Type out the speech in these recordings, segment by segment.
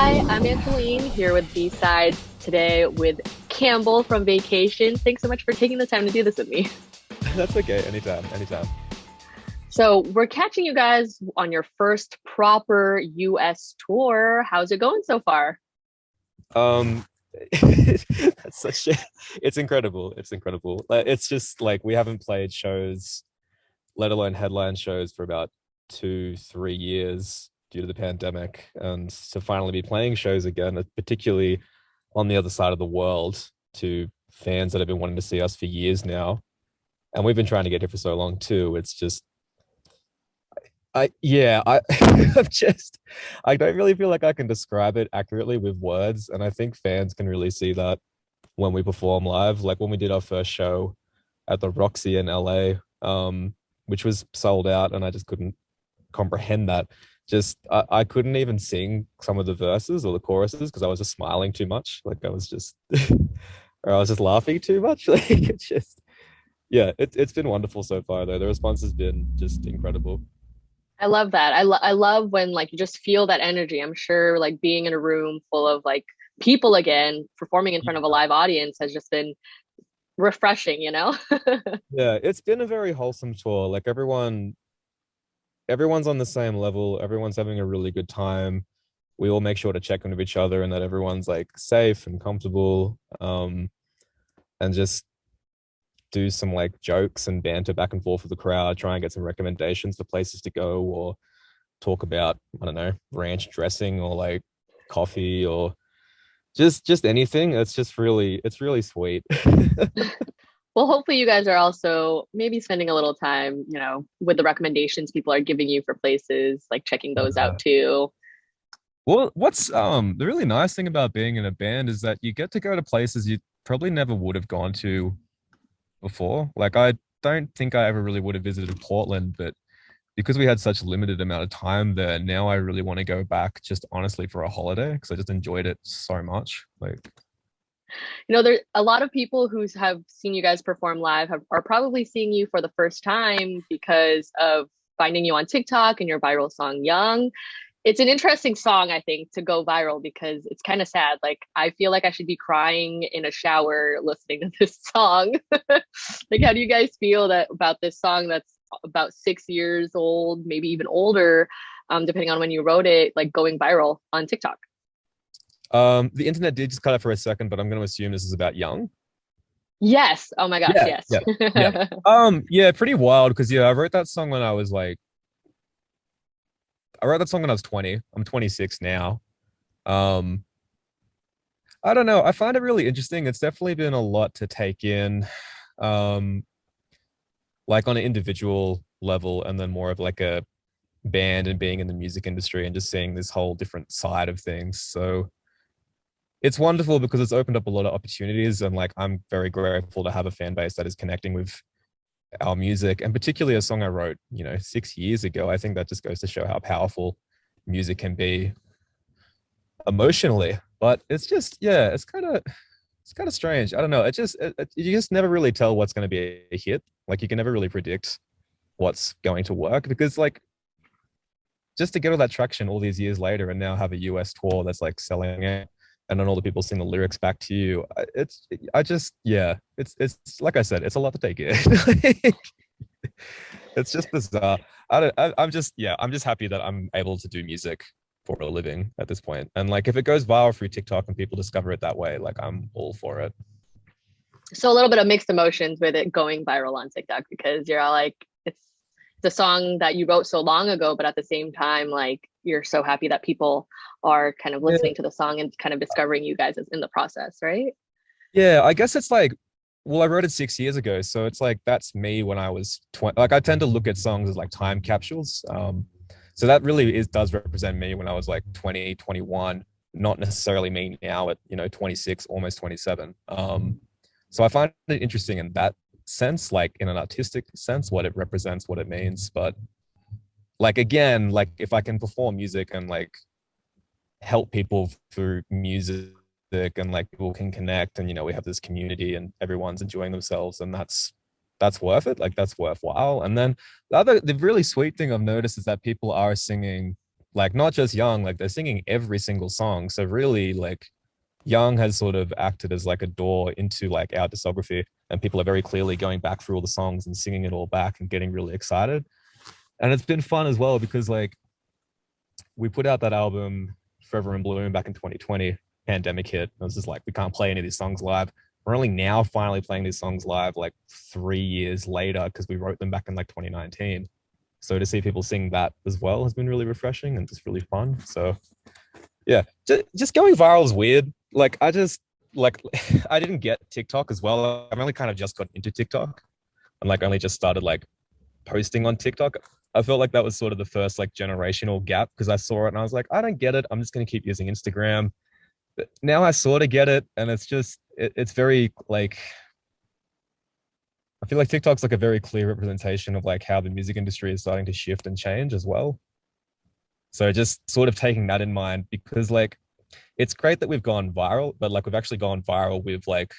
Hi, I'm Angeline here with B-Sides today with Campbell from Vacations. Thanks so much for taking the time to do this with me. That's okay. Anytime, anytime. So, we're catching you guys on your first proper US tour. How's it going so far? Um, that's such a, it's incredible. It's incredible. It's just like we haven't played shows, let alone headline shows, for about 2, 3 years due to the pandemic, and to finally be playing shows again, particularly on the other side of the world, to fans that have been wanting to see us for years now, and we've been trying to get here for so long too. It's just I'm just, I don't really feel like I can describe it accurately with words. And I think fans can really see that when we perform live. Like when we did our first show at the Roxy in LA, which was sold out, and I just couldn't comprehend that. I couldn't even sing some of the verses or the choruses because I was just smiling too much. Like I was just, or I was just laughing too much. Like it's just, yeah, it's been wonderful so far though. The response has been just incredible. I love that. I love when like you just feel that energy. I'm sure like being in a room full of like people again, performing in front of a live audience has just been refreshing, you know? Yeah, it's been a very wholesome tour. Like everyone's on the same level. Everyone's having a really good time. We all make sure to check in with each other and that everyone's like safe and comfortable. And just do some like jokes and banter back and forth with the crowd, try and get some recommendations for places to go, or talk about, I don't know, ranch dressing or like coffee or just anything. It's really sweet. Well, hopefully you guys are also maybe spending a little time, with the recommendations people are giving you for places, like checking those out too. Well, what's the really nice thing about being in a band is that you get to go to places you probably never would have gone to before. Like I don't think I ever really would have visited Portland, but because we had such limited amount of time there, now I really want to go back just honestly for a holiday because I just enjoyed it so much. Like, There a lot of people who have seen you guys perform live are probably seeing you for the first time because of finding you on TikTok and your viral song Young. It's an interesting song, I think, to go viral because it's kind of sad. Like I feel like I should be crying in a shower listening to this song. Like how do you guys feel that about this song that's about 6 years old, maybe even older, depending on when you wrote it, like going viral on TikTok? the internet did just cut out for a second, but I'm going to assume this is about Young. Yes. Oh my gosh, Yeah, yes. yeah, yeah. Yeah, pretty wild because yeah, I wrote that song when I was like, I wrote that song when I was 20. I'm 26 now. Um, I don't know. I find it really interesting. It's definitely been a lot to take in, um, like on an individual level, and then more of like a band and being in the music industry and just seeing this whole different side of things. So it's wonderful because it's opened up a lot of opportunities, and like I'm very grateful to have a fan base that is connecting with our music, and particularly a song I wrote, 6 years ago. I think that just goes to show how powerful music can be emotionally. But it's just, yeah, it's kind of strange. I don't know. You just never really tell what's going to be a hit. Like you can never really predict what's going to work because like just to get all that traction all these years later and now have a US tour that's like selling it, and then all the people sing the lyrics back to you. Yeah, it's like I said, it's a lot to take in. It's just bizarre. I'm just happy that I'm able to do music for a living at this point. And like if it goes viral through TikTok and people discover it that way, like I'm all for it. So a little bit of mixed emotions with it going viral on TikTok because you're all like, it's the song that you wrote so long ago, but at the same time, like you're so happy that people are kind of Yeah. listening to the song and kind of discovering you guys in the process, right? Yeah, I guess it's like, well, I wrote it 6 years ago, so it's like that's me when I was 20. Like I tend to look at songs as like time capsules. So that really does represent me when I was like 20, 21, not necessarily me now at 26, almost 27. So I find it interesting in that sense, like in an artistic sense, what it represents, what it means. But like again, like if I can perform music and like help people through music, and like people can connect, and we have this community and everyone's enjoying themselves, and that's worth it. Like that's worthwhile. And then the really sweet thing I've noticed is that people are singing like not just Young, like they're singing every single song. So really, like Young has sort of acted as like a door into like our discography, and people are very clearly going back through all the songs and singing it all back and getting really excited. And it's been fun as well because like we put out that album Forever in Bloom back in 2020. Pandemic hit. I was just like, we can't play any of these songs live. We're only now finally playing these songs live like 3 years later because we wrote them back in like 2019. So to see people sing that as well has been really refreshing and just really fun. So yeah, just going viral is weird. Like I just like I didn't get TikTok as well. I've only kind of just got into TikTok and like only just started like posting on TikTok. I felt like that was sort of the first like generational gap because I saw it and I was like, I don't get it. I'm just going to keep using Instagram. But now I sort of get it, and it's just it's very like I feel like TikTok's like a very clear representation of like how the music industry is starting to shift and change as well. So just sort of taking that in mind because like it's great that we've gone viral, but like we've actually gone viral with like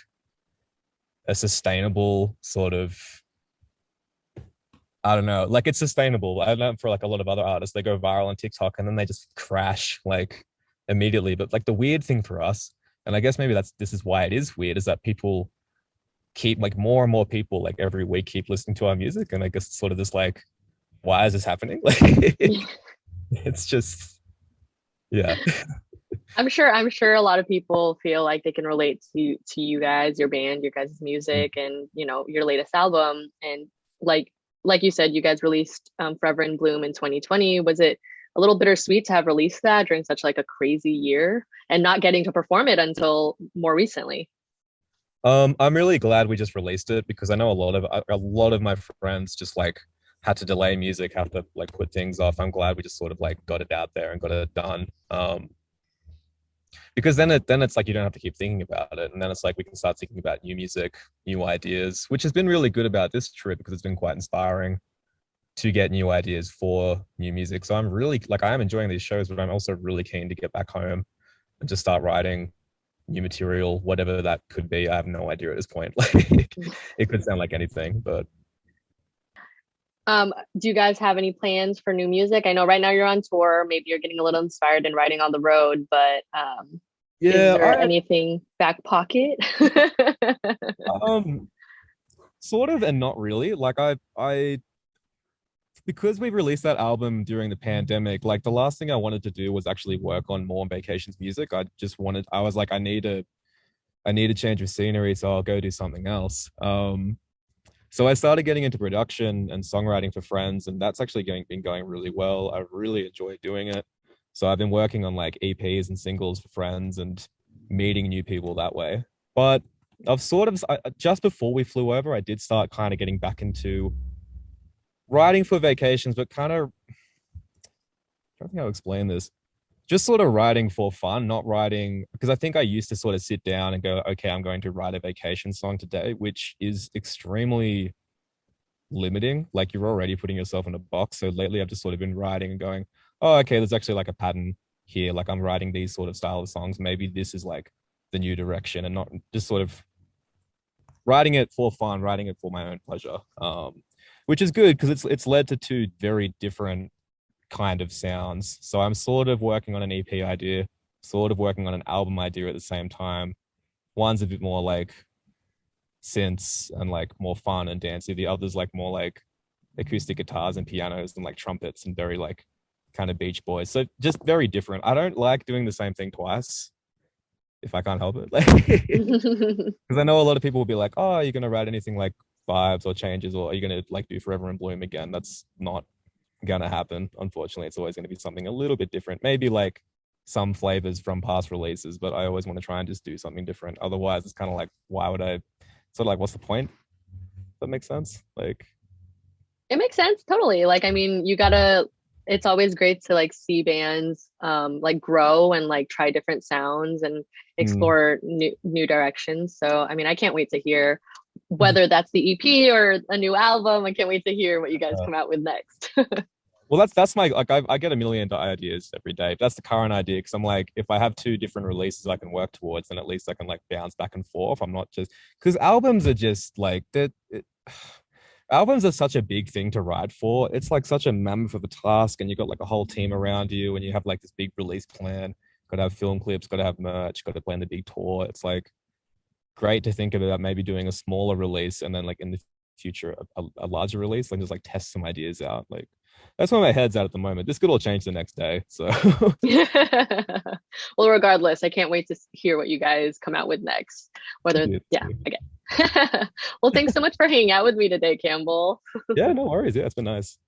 a sustainable sort of I don't know, like it's sustainable. I know for like a lot of other artists, they go viral on TikTok and then they just crash like immediately. But like the weird thing for us, and I guess maybe this is why it is weird, is that people keep like more and more people like every week keep listening to our music. And I guess it's sort of this like, why is this happening? Like it's just yeah. I'm sure a lot of people feel like they can relate to you guys, your band, your guys' music, and your latest album. And like like you said, you guys released Forever in Bloom in 2020. Was it a little bittersweet to have released that during such like a crazy year and not getting to perform it until more recently? I'm really glad we just released it because I know a lot of my friends just like had to delay music, have to like put things off. I'm glad we just sort of like got it out there and got it done. Because then it's like you don't have to keep thinking about it, and then it's like we can start thinking about new music, new ideas, which has been really good about this trip because it's been quite inspiring to get new ideas for new music. So I'm really like I am enjoying these shows, but I'm also really keen to get back home and just start writing new material, whatever that could be. I have no idea at this point. Like it could sound like anything, but Do you guys have any plans for new music? I know right now you're on tour, maybe you're getting a little inspired and writing on the road, but is yeah, there anything back pocket? um sort of and not really. Like I because we released that album during the pandemic, like the last thing I wanted to do was actually work on more Vacations music. I was like, I need a change of scenery, so I'll go do something else. So I started getting into production and songwriting for friends, and that's actually been going really well. I really enjoy doing it. So I've been working on like EPs and singles for friends and meeting new people that way. But just before we flew over, I did start kind of getting back into writing for Vacations, but kind of, I don't think I'll explain this. Just sort of writing for fun, not writing because I think I used to sort of sit down and go, okay, I'm going to write a vacation song today, which is extremely limiting. Like you're already putting yourself in a box. So lately I've just sort of been writing and going, oh, okay, there's actually like a pattern here. Like I'm writing these sort of style of songs. Maybe this is like the new direction and not just sort of writing it for fun, writing it for my own pleasure. Which is good because it's led to two very different kind of sounds. So I'm sort of working on an EP idea, sort of working on an album idea at the same time. One's a bit more like synths and like more fun and dancey. The other's like more like acoustic guitars and pianos and like trumpets and very like kind of Beach Boys. So just very different. I don't like doing the same thing twice if I can't help it. Like, because I know a lot of people will be like, "Oh, are you gonna write anything like vibes or changes, or are you gonna like do Forever in Bloom again?" That's not gonna happen. Unfortunately, it's always gonna be something a little bit different. Maybe like some flavors from past releases, but I always want to try and just do something different. Otherwise, it's kind of like, why would I? Sort of like, what's the point? Does that makes sense. Like, It makes sense, totally. Like, I mean, you gotta, it's always great to like see bands like grow and like try different sounds and mm, explore new directions. So, I mean, I can't wait to hear whether that's the EP or a new album. I can't wait to hear what you guys uh, come out with next. well, that's my like I get a million ideas every day. That's the current idea because I'm like, if I have two different releases I can work towards, then at least I can like bounce back and forth. I'm not just because albums are just like that. albums are such a big thing to write for. It's like such a mammoth of a task, and you've got like a whole team around you, and you have like this big release plan. Got to have film clips, got to have merch, got to plan the big tour. It's like great to think about maybe doing a smaller release and then like in the future a larger release, like just like test some ideas out. Like that's where my head's at the moment. This could all change the next day. So Well, regardless, I can't wait to hear what you guys come out with next. Whether, yeah, yeah, okay. Well, thanks so much for hanging out with me today, Campbell. yeah, no worries. Yeah, it's been nice.